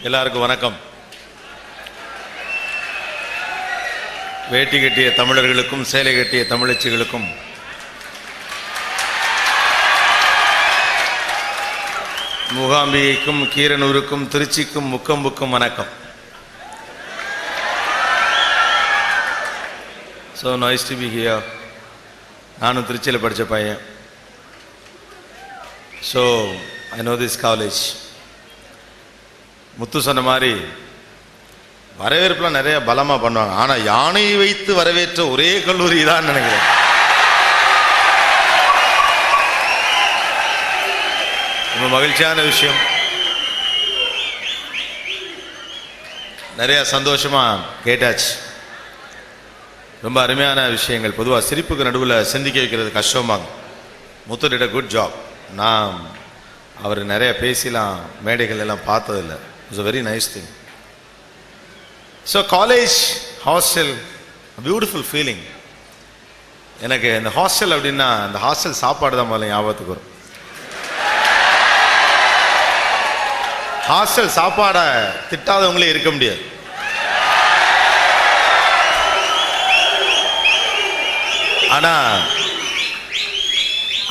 எல்லாருக்கும் வணக்கம். வேட்டி கட்டிய தமிழர்களுக்கும் சேலை கட்டிய தமிழச்சிகளுக்கும் மூகாம்பிகைக்கும் கீரனூருக்கும் திருச்சிக்கும் முக்கம்புக்கும் வணக்கம். So nice to be here. நானும் திருச்சியில் படித்த பையன். So I know this college. முத்து சொன்ன மாதிரி வரவேற்புலாம் நிறைய பலமாக பண்ணுவாங்க. ஆனால் யானையை வைத்து வரவேற்ற ஒரே கல்லூரி தான் நினைக்கிறேன். ரொம்ப மகிழ்ச்சியான விஷயம். நிறைய சந்தோஷமாக கேட்டாச்சு. ரொம்ப அருமையான விஷயங்கள். பொதுவாக சிரிப்புக்கு நடுவில் சிந்திக்க வைக்கிறது கஷ்டமாகும். முத்து டிட் a குட் ஜாப். நான் அவர் நிறைய பேசிலாம் மேடைகள் எல்லாம் பார்த்ததில்லை. It's a very nice thing. So college hostel, a beautiful feeling. எனக்கு இந்த ஹாஸ்டல் அப்படின்னா இந்த ஹாஸ்டல் சாப்பாடு தான் முதல்ல ஞாபகத்துக்கு வரும். ஹாஸ்டல் சாப்பாடை திட்டாதவங்களே இருக்க முடியாது. ஆனால்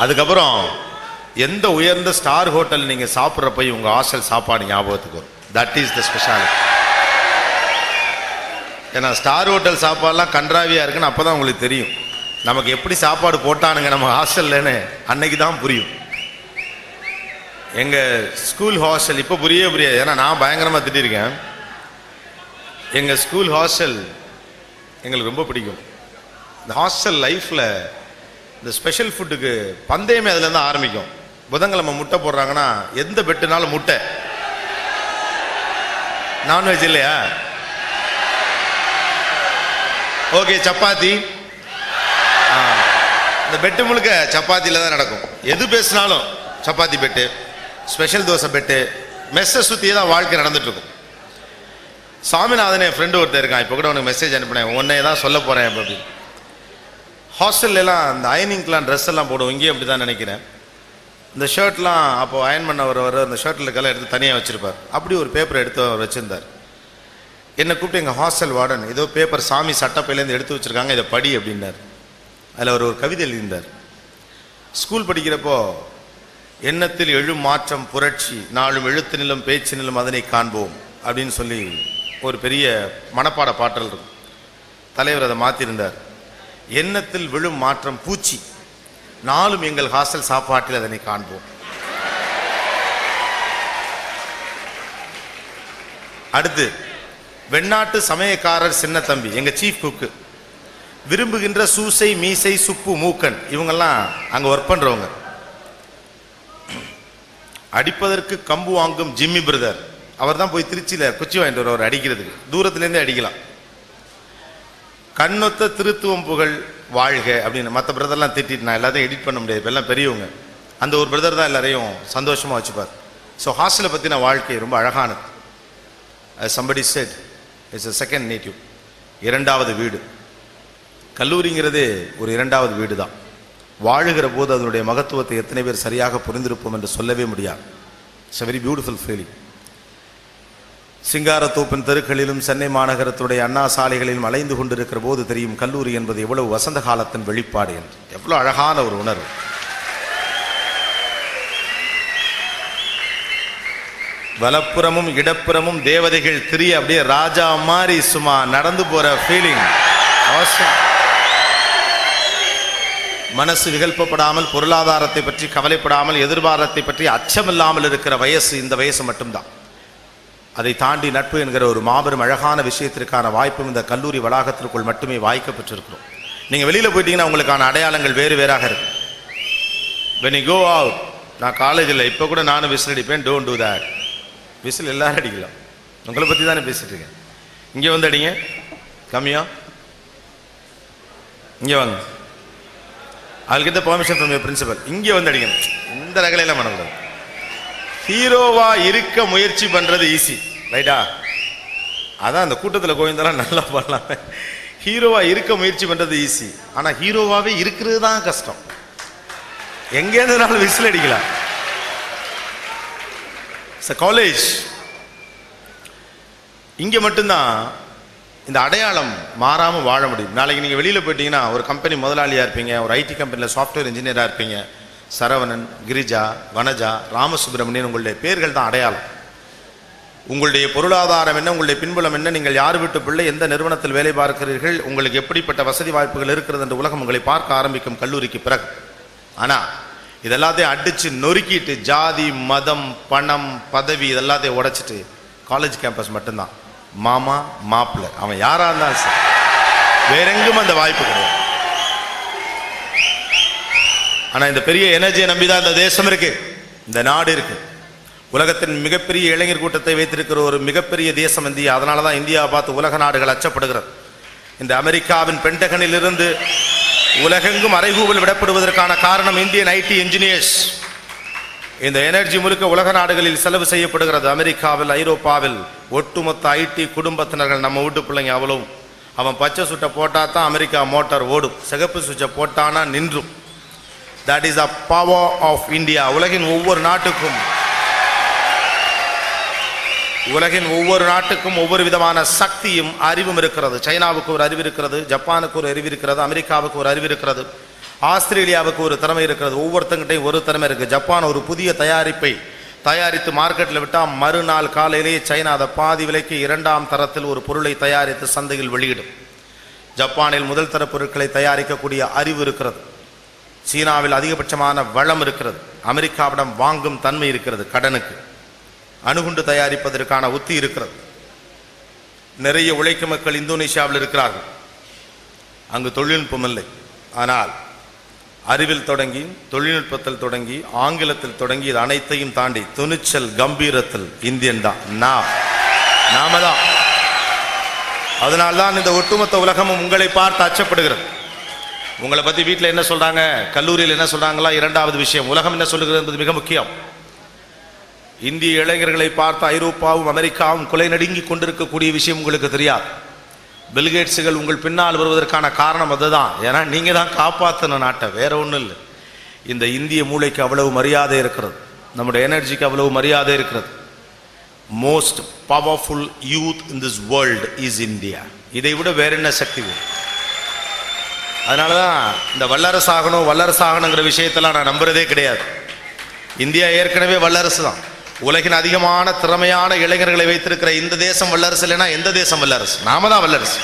அதுக்கப்புறம் எந்த உயர்ந்த ஸ்டார் ஹோட்டல் நீங்கள் சாப்பிட்றப்ப உங்கள் ஹாஸ்டல் சாப்பாடு ஞாபகத்துக்கு வரும். That is the speciality. ஏன்னா ஸ்டார் ஹோட்டல் சாப்பாடுலாம் கன்றாவியாக இருக்குன்னு அப்போ தான் உங்களுக்கு தெரியும் நமக்கு எப்படி சாப்பாடு போட்டானுங்க நம்ம ஹாஸ்டல்லன்னு. அன்னைக்கு தான் புரியும். எங்கள் ஸ்கூல் ஹாஸ்டல் இப்போ புரியாது. ஏன்னா நான் பயங்கரமாக திட்டிருக்கேன். எங்கள் ஸ்கூல் ஹாஸ்டல் எங்களுக்கு ரொம்ப பிடிக்கும். இந்த ஹாஸ்டல் லைஃப்பில் இந்த ஸ்பெஷல் ஃபுட்டுக்கு பந்தயமே அதுலேருந்து ஆரம்பிக்கும். புதன்கிழமை முட்டை போடுறாங்கன்னா எந்த பெட்டுனாலும் முட்டை. நான்வெஜ் இல்லையா? ஓகே, சப்பாத்தி. இந்த பெட்டு முழுக்க சப்பாத்தியில் தான் நடக்கும். எது பேசினாலும் chapati bet, special dosa bet, மெஸ்ஸை சுற்றியே தான் வாழ்க்கை நடந்துட்டுருக்கும். சாமிநாதன் என் ஃப்ரெண்டு ஒருத்தர் இருக்கான். இப்போ கூட உனக்கு மெசேஜ் அனுப்பினேன், உன்னை தான் சொல்ல போகிறேன் அப்படி. ஹாஸ்டல்லாம் அந்த அயனிங்க்கெலாம் ட்ரெஸ் எல்லாம் போடுவோம். இங்கேயும் அப்படி தான் நினைக்கிறேன். இந்த ஷர்ட்லாம் அப்போ அயன் பண்ண வர அந்த ஷர்ட்டில் இருக்கலாம் எடுத்து தனியாக வச்சுருப்பார். அப்படி ஒரு பேப்பர் எடுத்து அவர் வச்சுருந்தார். என்னை கூப்பிட்டு எங்கள் ஹாஸ்டல் வார்டன் ஏதோ பேப்பர் சாமி சட்டப்பையிலேருந்து எடுத்து வச்சுருக்காங்க, இதை படி அப்படின்னார். அதில் அவர் ஒரு கவிதை எழுதியிருந்தார். ஸ்கூல் படிக்கிறப்போ எண்ணத்தில் எழும் மாற்றம் புரட்சி, நாளும் எழுத்தினிலும் பேச்சினிலும் அதனை காண்போம் அப்படின்னு சொல்லி ஒரு பெரிய மனப்பாட பாட்டல் இருக்கும். தலைவர் அதை மாற்றிருந்தார். எண்ணத்தில் விழும் மாற்றம் பூச்சி, நாளும் எங்கள் ஹாஸ்டல் சாப்பாட்டில் அதனை காண்போம். அடுத்து வெண்ணாட்டு சமயக்காரர் சின்ன தம்பி எங்கள் சீஃப் குக்கு, விரும்புகின்ற சூசை மீசை சுப்பு மூக்கன், இவங்கெல்லாம் அங்கே ஒர்க் பண்ணுறவங்க. அடிப்பதற்கு கம்பு வாங்கும் ஜிம்மி பிரதர், அவர் தான் போய் திருச்சியில் குச்சி வாங்கிட்டு வருவார் அடிக்கிறதுக்கு, தூரத்துலேருந்தே அடிக்கலாம். கண்ணொத்த திருத்துவம் புகழ் வாழ்க அப்படின்னு மற்ற பிரதர்லாம் திட்டிட்டு நான் எல்லாத்தையும் எடிட் பண்ண முடியாது. இப்போ எல்லாம் பெரியவங்க. அந்த ஒரு பிரதர் தான் எல்லாரையும் சந்தோஷமாக வச்சுப்பார். ஸோ ஹாஸ்டலை பற்றின வாழ்க்கை ரொம்ப அழகானது. somebody said it's a second native, இரண்டாவது வீடு. கல்லூரிங்கிறதே ஒரு இரண்டாவது வீடு தான். வாழுகிற போது அதனுடைய மகத்துவத்தை எத்தனை பேர் சரியாக புரிந்திருப்போம் என்று சொல்லவே முடியாது. It's a very beautiful feeling. சிங்காரத்தோப்பின் தெருக்களிலும் சென்னை மாநகரத்துடைய அண்ணா சாலைகளிலும் அலைந்து கொண்டிருக்கிற போது தெரியும் கல்லூரி என்பது எவ்வளவு வசந்த காலத்தின் வெளிப்பாடு என்று. எவ்வளவு அழகான ஒரு உணர்வு. வலப்புறமும் இடப்புறமும் தேவதைகள் திரிய அப்படியே ராஜா மாதிரி சும்மா நடந்து போற ஃபீலிங். மனசு விகல்பப்படாமல், பொருளாதாரத்தை பற்றி கவலைப்படாமல், எதிர்பாரத்தை பற்றி அச்சமில்லாமல் இருக்கிற வயசு இந்த வயசு மட்டும்தான். அதை தாண்டி நட்பு என்கிற ஒரு மாபெரும் அழகான விஷயத்திற்கான வாய்ப்பும் இந்த கல்லூரி வளாகத்திற்குள் மட்டுமே வாய்க்கப்பட்டிருக்கிறோம். நீங்கள் வெளியில் போயிட்டீங்கன்னா உங்களுக்கான அடையாளங்கள் வேறு வேறாக இருக்கும். when you go out, நான் காலேஜில் இப்போ கூட நானும் விசில் அடிப்பேன். Don't do that. விசில் எல்லாரும் அடிக்கலாம். உங்களை பற்றி தானே பேசிட்டு இருக்கேன். இங்கே வந்து அடிங்க. கம்மியா இங்கே வாங்க. I'll get the permission from your principal. இங்கே வந்து அடிங்க. இந்த ரகலையெல்லாம் பண்ணக்கூடாது. ஹீரோவா இருக்க முயற்சி பண்றது ஈஸி, ரைட்டா? அதான் அந்த கூட்டத்தில் கோவிந்தெல்லாம் நல்லா பண்ணலாம். ஹீரோவா இருக்க முயற்சி பண்றது ஈஸி, ஆனா ஹீரோவாவே இருக்கிறது தான் கஷ்டம். எங்கேருந்தாலும் விசில் அடிக்கலாம். காலேஜ் இங்கே மட்டும்தான் இந்த அடையாளம் மாறாமல் வாழ முடியும். நாளைக்கு நீங்கள் வெளியில் போயிட்டீங்கன்னா ஒரு கம்பெனி முதலாளியாக இருப்பீங்க, ஒரு ஐடி கம்பெனியில் சாஃப்ட்வேர் இன்ஜினியராக இருப்பீங்க. சரவணன், கிரிஜா, வனஜா, ராமசுப்ரமணியன் உங்களுடைய பேர்கள் தான் அடையாளம். உங்களுடைய பொருளாதாரம் என்ன, உங்களுடைய பின்புலம் என்ன, நீங்கள் யார் வீட்டு பிள்ளை, எந்த நிறுவனத்தில் வேலை பார்க்கிறீர்கள், உங்களுக்கு எப்படிப்பட்ட வசதி வாய்ப்புகள் இருக்கிறது என்று உலகம் உங்களை பார்க்க ஆரம்பிக்கும் கல்லூரிக்கு பிறகு. ஆனால் இதெல்லாத்தையும் அடித்து நொறுக்கிட்டு ஜாதி, மதம், பணம், பதவி இதெல்லாத்தையும் உடைச்சிட்டு காலேஜ் கேம்பஸ் மட்டும்தான். மாமா, மாப்பிள்ளை, அவன் யாரா இருந்தாலும் சரி, வேற எங்கும் அந்த வாய்ப்பு கிடையாது. ஆனால் இந்த பெரிய எனர்ஜியை நம்பிதான் இந்த தேசம் இருக்கு, இந்த நாடு இருக்கு. உலகத்தின் மிகப்பெரிய இளைஞர் கூட்டத்தை வைத்திருக்கிற ஒரு மிகப்பெரிய தேசம் இந்தியா. அதனால தான் இந்தியாவை பார்த்து உலக நாடுகள் அச்சப்படுகிறது. இந்த அமெரிக்காவின் பென்டகனில் இருந்து உலகெங்கும் அறைகூவல் விடப்படுவதற்கான காரணம் இந்தியன் ஐடி இன்ஜினியர்ஸ். இந்த எனர்ஜி முழுக்க உலக நாடுகளில் செலவு செய்யப்படுகிறது. அமெரிக்காவில், ஐரோப்பாவில் ஒட்டுமொத்த ஐடி குடும்பத்தினர்கள் நம்ம வீட்டு பிள்ளைங்க அவ்வளவும். அவன் பச்சை சுட்டை போட்டா தான் அமெரிக்கா மோட்டார் ஓடும், சிகப்பு சுவிட்சை போட்டானா நின்றும். That is the power of India. உலகின் ஒவ்வொரு நாட்டுக்கும் ஒவ்வொரு விதமான சக்தியும் அறிவும் இருக்கிறது. சைனாவுக்கு ஒரு அறிவு இருக்கிறது, ஜப்பானுக்கு ஒரு அறிவு இருக்கிறது, அமெரிக்காவுக்கு ஒரு அறிவு இருக்கிறது, ஆஸ்திரேலியாவுக்கு ஒரு திறமை இருக்கிறது. ஒவ்வொருத்தங்கிட்டையும் ஒரு திறமை இருக்கு. ஜப்பான் ஒரு புதிய தயாரிப்பை தயாரித்து மார்க்கெட்டில் விட்டால் மறுநாள் காலையிலேயே சைனா அதை பாதி விலைக்கு 2ஆம் தரத்தில் ஒரு பொருளை தயாரித்து சந்தையில் வெளியிடும். ஜப்பானில் முதல் தர பொருட்களை தயாரிக்கக்கூடிய அறிவு இருக்கிறது. சீனாவில் அதிகபட்சமான வளம் இருக்கிறது. அமெரிக்காவிடம் வாங்கும் தன்மை இருக்கிறது. கடனுக்கு அணுகுண்டு தயாரிப்பதற்கான உத்தி இருக்கிறது. நிறைய உழைக்கும் மக்கள் இந்தோனேஷியாவில் இருக்கிறார்கள். அங்கு தொழில்நுட்பம் இல்லை. ஆனால் அறிவில் தொடங்கி, தொழில்நுட்பத்தில் தொடங்கி, ஆங்கிலத்தில் தொடங்கி, இது அனைத்தையும் தாண்டி துணிச்சல், கம்பீரத்தில் இந்தியன் தான், நாம தான். அதனால்தான் இந்த ஒட்டுமொத்த உலகமும் உங்களை பார்த்து அச்சப்படுகிறது. உங்களை பத்தி வீட்டில் என்ன சொல்றாங்க, கல்லூரியில் என்ன சொல்றாங்களா, இரண்டாவது விஷயம். உலகம் என்ன சொல்லுகிறது என்பது மிக முக்கியம். இந்திய இளைஞர்களை பார்த்து ஐரோப்பாவும் அமெரிக்காவும் கொலை நடுங்கி கொண்டிருக்கக்கூடிய விஷயம் உங்களுக்கு தெரியாது. பில்கேட்ஸுகள் உங்கள் பின்னால் வருவதற்கான காரணம் அதுதான். ஏன்னா நீங்க தான் காப்பாற்றணும் நாட்டை, வேற ஒன்றும் இல்லை. இந்த இந்திய மூளைக்கு அவ்வளவு மரியாதை இருக்கிறது, நம்முடைய எனர்ஜிக்கு அவ்வளவு மரியாதை இருக்கிறது. Most powerful youth in this world is India. இதை விட வேற என்ன சக்தி வேணும்? அதனாலதான் இந்த வல்லரசாகணுங்கிற விஷயத்தெல்லாம் நான் நம்புறதே கிடையாது. இந்தியா ஏற்கனவே வல்லரசு தான். உலகின் அதிகமான திறமையான இளைஞர்களை வைத்திருக்கிற இந்த தேசம் வல்லரசு இல்லைன்னா எந்த தேசம் வல்லரசு? நாம தான் வல்லரசு.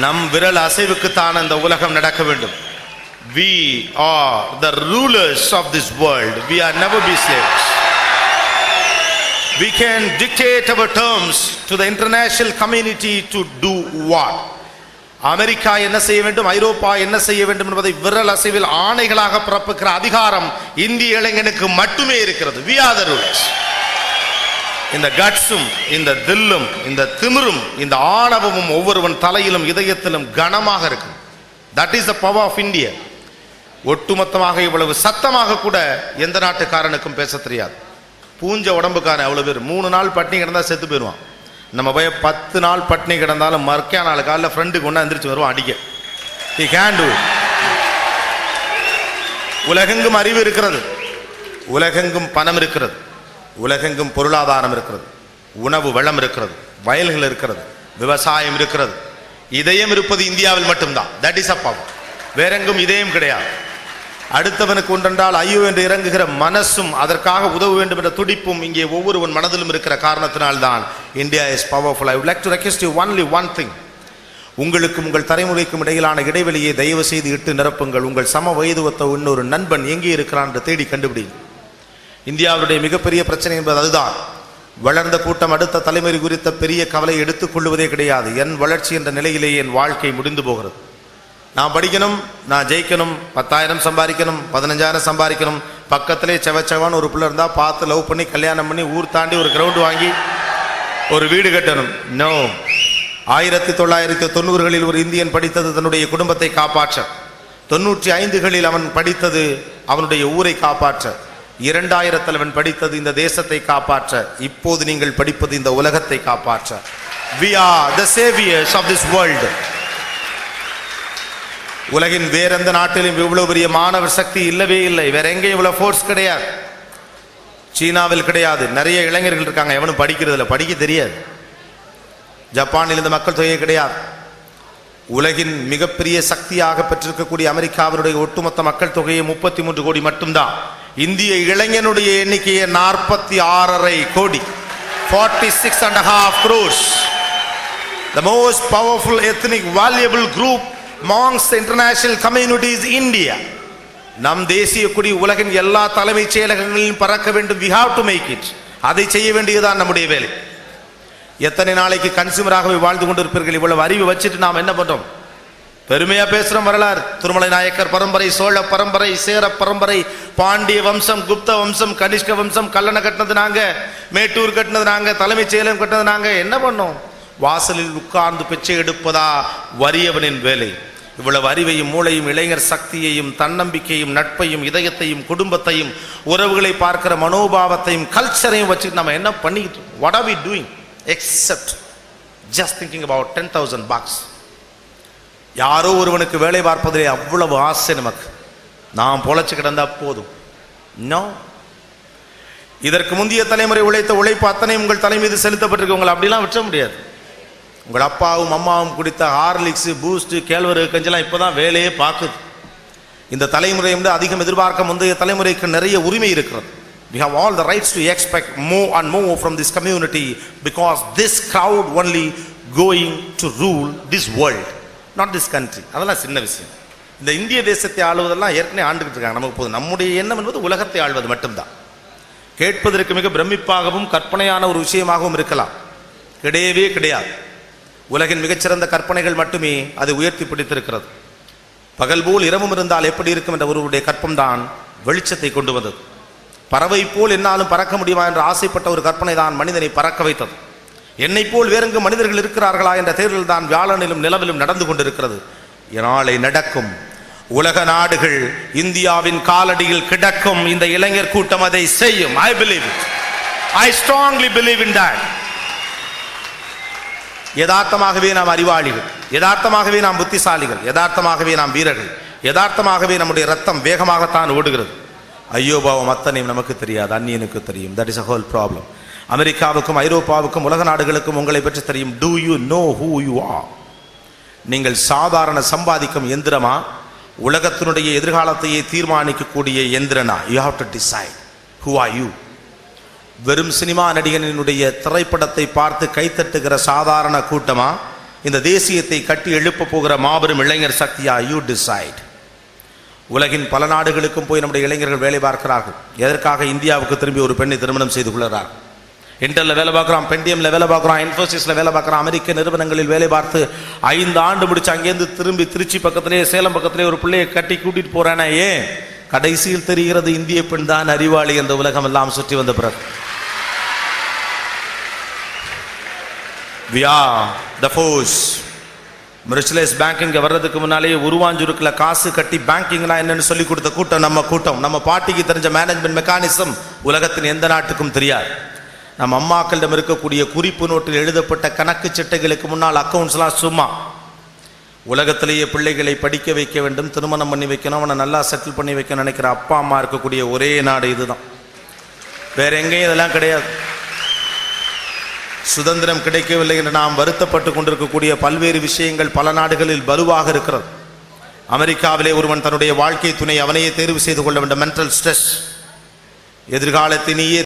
நம் விரல் அசைவுக்குத்தான் இந்த உலகம் நடக்க வேண்டும். We are the rulers of this world. We are never be slaves. We can dictate our terms to the international community to do what? America என்ன செய்ய வேண்டும், ஐரோப்பா என்ன செய்ய வேண்டும் என்பதை விரல் அசைவில் ஆணைகளாக பிறப்பிக்கிற அதிகாரம் இந்திய இளைஞனுக்கு மட்டுமே இருக்கிறது. We are the rulers. இந்த கட்ஸும், இந்த தில்லும், இந்த திமிரும், இந்த ஆணவமும் ஒவ்வொருவன் தலையிலும் இதயத்திலும் கனமாக இருக்கும். That is the power of India. ஒட்டுமொத்தமாக இவ்வளவு சத்தமாக கூட எந்த நாட்டுக்காரனுக்கும் பேச தெரியாது. பூஞ்ச உடம்புக்கான அவ்வளவு பேர் 3 நாள் பட்டினி கிடந்தா செத்து போயிடுவான். நம்ம போய் 10 நாள் பட்டினி கிடந்தாலும் மறுக்கா நாள் காலையில் ஃப்ரெண்டுக்கு ஒன்றா எந்திரிச்சு வருவான் அடிக்க. He can do it. உலகெங்கும் அறிவு இருக்கிறது, உலகெங்கும் பணம் இருக்கிறது, உலகெங்கும் பொருளாதாரம் இருக்கிறது, உணவு வளம் இருக்கிறது, வயல்கள் இருக்கிறது, விவசாயம் இருக்கிறது. இதயம் இருப்பது இந்தியாவில் மட்டும்தான். That is a power. வேறெங்கும் இதயம் கிடையாது. அடுத்தவனுக்கு ஒன்றென்றால் ஐயோ என்று இறங்குகிற மனசும், அதற்காக உதவ வேண்டும் என்ற துடிப்பும் இங்கே ஒவ்வொருவன் மனதிலும் இருக்கிற காரணத்தினால்தான் India is powerful. I would like to request you only one thing. உங்களுக்கும் உங்கள் தலைமுறைக்கும் இடையிலான இடைவெளியை தயவு செய்து இட்டு நிரப்புங்கள். உங்கள் சம வயது ஒத்த இன்னொரு நண்பன் எங்கே இருக்கிறான் என்று தேடி கண்டுபிடிங்க. இந்தியாவுடைய மிகப்பெரிய பிரச்சனை என்பது அதுதான். வளர்ந்த கூட்டம் அடுத்த தலைமுறை குறித்த பெரிய கவலை எடுத்துக்கொள்வதே கிடையாது. என் வளர்ச்சி என்ற நிலையிலேயே என் வாழ்க்கை முடிந்து போகிறது. நான் படிக்கணும், நான் ஜெயிக்கணும், 10,000 சம்பாதிக்கணும், 15,000 சம்பாதிக்கணும், பக்கத்திலே செவச்சவான்னு ஒரு பிள்ளை இருந்தால் பார்த்து லவ் பண்ணி கல்யாணம் பண்ணி ஊர் தாண்டி ஒரு கிரவுண்டு வாங்கி ஒரு வீடு கட்டணும். நோ. 1990களில் ஒரு இந்தியன் படித்தது தன்னுடைய குடும்பத்தை காப்பாற்ற, 95களில் அவன் படித்தது அவனுடைய ஊரை காப்பாற்ற, 2000 அவன் படித்தது இந்த தேசத்தை காப்பாற்ற, இப்போது நீங்கள் படிப்பது இந்த உலகத்தை காப்பாற்ற. We are the saviors of this world. உலகின் வேற எந்த நாட்டிலும் இவ்வளவு பெரிய மாணவர் சக்தி இல்லவே இல்லை. வேற எங்கே இவ்வளவு ஃபோர்ஸ் கிடையாது. சீனாவில் கிடையாது. நிறைய இளைஞர்கள் இருக்காங்க, எவனும் படிக்கிறது இல்லை, படிக்க தெரியாது. ஜப்பானில் இந்த மக்கள் தொகை கிடையாது. உலகின் மிகப்பெரிய சக்தியாக பெற்றிருக்கக்கூடிய அமெரிக்காவினுடைய ஒட்டுமொத்த மக்கள் தொகையை 33 கோடி மட்டும்தான். இந்திய இளைஞனுடைய எண்ணிக்கையை 46.5 கோடி, 46.5 crores. The most powerful ethnic valuable group amongst the international community is India. நம் தேசிய கொடி உலகின் எல்லா தலைமைச் செயலகங்களிலும் பறக்க வேண்டும். we have to make it. அதை செய்ய வேண்டியதுதான் நம்முடைய வேலை. எத்தனை நாளைக்கு கன்சியூமராகவே வாழ்ந்து கொண்டிருப்பீர்கள்? இவ்வளவு அறிவு வச்சுட்டு நாம் என்ன பண்றோம்? பெருமையா பேசுறோம். வரலாறு, திருமலை நாயக்கர் பரம்பரை, சோழ பரம்பரை, சேர பரம்பரை, பாண்டிய வம்சம், குப்த வம்சம், கனிஷ்க வம்சம், கல்லணை கட்டினது நாங்க, மேட்டூர் கட்டினது நாங்க, தலைமைச் செயலகம் கட்டினது நாங்க. என்ன பண்ணோம்? வாசலில் உட்கார்ந்து பிச்சை எடுப்பதா வறியவனின் வேலை? இவ்வளவு அறிவையும் மூளையும் இளைஞர் சக்தியையும் தன்னம்பிக்கையும் நட்பையும் இதயத்தையும் குடும்பத்தையும் உறவுகளை பார்க்கிற மனோபாவத்தையும் கல்ச்சரையும் வச்சுட்டு நம்ம என்ன பண்ணிக்கிட்டு? What are we doing except just thinking about 10,000 bucks? யாரோ ஒருவனுக்கு வேலை பார்ப்பதிலே அவ்வளவு ஆசை நமக்கு. நாம் பொழைச்சு கிடந்தா போதும். நோ, இதற்கு முந்தைய தலைமுறை உழைத்த உழைப்பு அத்தனை உங்கள் தலை மீது செலுத்தப்பட்டிருக்கு. உங்களை அப்படிலாம் விட்ட முடியாது. உங்கள் அப்பாவும் அம்மாவும் குடித்த ஹார்லிக்ஸ், பூஸ்ட், கேழ்வரகு கஞ்செல்லாம் இப்போதான் வேலையே பார்க்குது. இந்த தலைமுறை வந்து அதிகம் எதிர்பார்க்க முந்தைய தலைமுறைக்கு நிறைய உரிமை இருக்கிறது. We have all the rights to expect more and more from this community because this crowd only going to rule this world, not this country. அதெல்லாம் சின்ன விஷயம். இந்த இந்திய தேசத்தை ஆளுவதெல்லாம் ஏற்கனவே ஆண்டுகிட்டு இருக்காங்க. நமக்கு போதும். நம்முடைய எண்ணம் என்பது உலகத்தை ஆள்வது மட்டும்தான். கேட்பதற்கு மிக பிரமிப்பாகவும் கற்பனையான ஒரு விஷயமாகவும் இருக்கலாம். கிடையவே கிடையாது. உலகின் மிகச்சிறந்த கற்பனைகள் மட்டுமே அதை உயர்த்தி பிடித்திருக்கிறது. பகல் போல் இரவும் இருந்தால் எப்படி இருக்கும் என்ற ஒருவருடைய கற்பம் தான் வெளிச்சத்தை கொண்டு வந்தது. பறவை போல் என்னாலும் பறக்க முடியுமா என்று ஆசைப்பட்ட ஒரு கற்பனை தான் மனிதனை பறக்க வைத்தது. என்னை போல் வேறெங்கு மனிதர்கள் இருக்கிறார்களா என்ற தேர்தல் தான் வியாழனிலும் நிலவிலும் நடந்து கொண்டிருக்கிறது. நாளை நடக்கும். உலக நாடுகள் இந்தியாவின் காலடியில் கிடக்கும். இந்த இளைஞர் கூட்டம் அதை செய்யும். I believe it. I strongly believe in that. யதார்த்தமாகவே நாம் அறிவாளிகள், யதார்த்தமாகவே நாம் புத்திசாலிகள், யதார்த்தமாகவே நாம் வீரர்கள், யதார்த்தமாகவே நம்முடைய ரத்தம் வேகமாகத்தான் ஓடுகிறது. ஐயோ பாவம் அத்தனையும் நமக்கு தெரியாது, அந்நியனுக்கு தெரியும். That is a whole problem. அமெரிக்காவுக்கும் ஐரோப்பாவுக்கும் உலக நாடுகளுக்கும் உங்களை பற்றி தெரியும். Do you know who you are? நீங்கள் சாதாரண சம்பாதிக்கும் எந்திரமா, உலகத்தினுடைய எதிர்காலத்தையே தீர்மானிக்கக்கூடிய எந்திரனா? You have to decide who are you. வெறும் சினிமா நடிகனினுடைய திரைப்படத்தை பார்த்து கைத்தட்டுகிற சாதாரண கூட்டமா, இந்த தேசியத்தை கட்டி எழுப்ப போகிற மாபெரும் இளைஞர் சக்தியா? You decide. உலகின் பல நாடுகளுக்கும் போய் நம்முடைய இளைஞர்கள் வேலை பார்க்கிறார்கள். எதற்காக? இந்தியாவுக்கு திரும்பி ஒரு பெண்ணை திருமணம் செய்து கொள்கிறார். இன்டெல்ல வேலை பார்க்குறான், பென்டிஎம்ல வேலை பார்க்குறான், இன்ஃபோசிஸ்ல வேலை பார்க்குறான், அமெரிக்க நிறுவனங்களில் வேலை பார்த்து 5 ஆண்டு முடிச்சு அங்கேருந்து திரும்பி திருச்சி பக்கத்திலே சேலம் பக்கத்திலே ஒரு பிள்ளையை கட்டி கூட்டிட்டு போறானா? ஏன்? கடைசியில் தெரிகிறது இந்திய பெண் தான் அறிவாளி என்ற உலகம் எல்லாம் சுற்றி வந்த பிறகு. We are the force. மெர்சிலைஸ் பேங்கிங் வர்றதுக்கு முன்னாலேயே உருவாஞ்சூருக்குள்ள காசு கட்டி பேங்கிங்னா என்னன்னு சொல்லி கொடுத்த கூட்டம் நம்ம கூட்டம். நம்ம பாட்டிக்கு தெரிஞ்ச மேனேஜ்மெண்ட் மெக்கானிசம் உலகத்தின் எந்த நாட்டுக்கும் தெரியாது. நம்ம அம்மாக்களிடம் இருக்கக்கூடிய குறிப்பு நோட்டில் எழுதப்பட்ட கணக்கு சிட்டைகளுக்கு முன்னால் அக்கௌண்ட்ஸ்லாம் சும்மா. உலகத்திலேயே பிள்ளைகளை படிக்க வைக்க வேண்டும், திருமணம் பண்ணி வைக்கணும், அவனை நல்லா செட்டில் பண்ணி வைக்கணும்னு நினைக்கிற அப்பா அம்மா இருக்கக்கூடிய ஒரே நாடு இதுதான். வேற எங்கேயும் இதெல்லாம் கிடையாது. சுதந்திரம் கிடைக்கவில்லை என்று நாம் வருத்தப்பட்டு கொண்டிருக்கக்கூடிய பல்வேறு விஷயங்கள் பல நாடுகளில் வலுவாக இருக்கிறது. அமெரிக்காவிலே ஒருவன் தன்னுடைய வாழ்க்கை துணை அவனையே தேர்வு செய்து கொள்ள வேண்டும். Mental stress. எதிர்காலத்திலேயே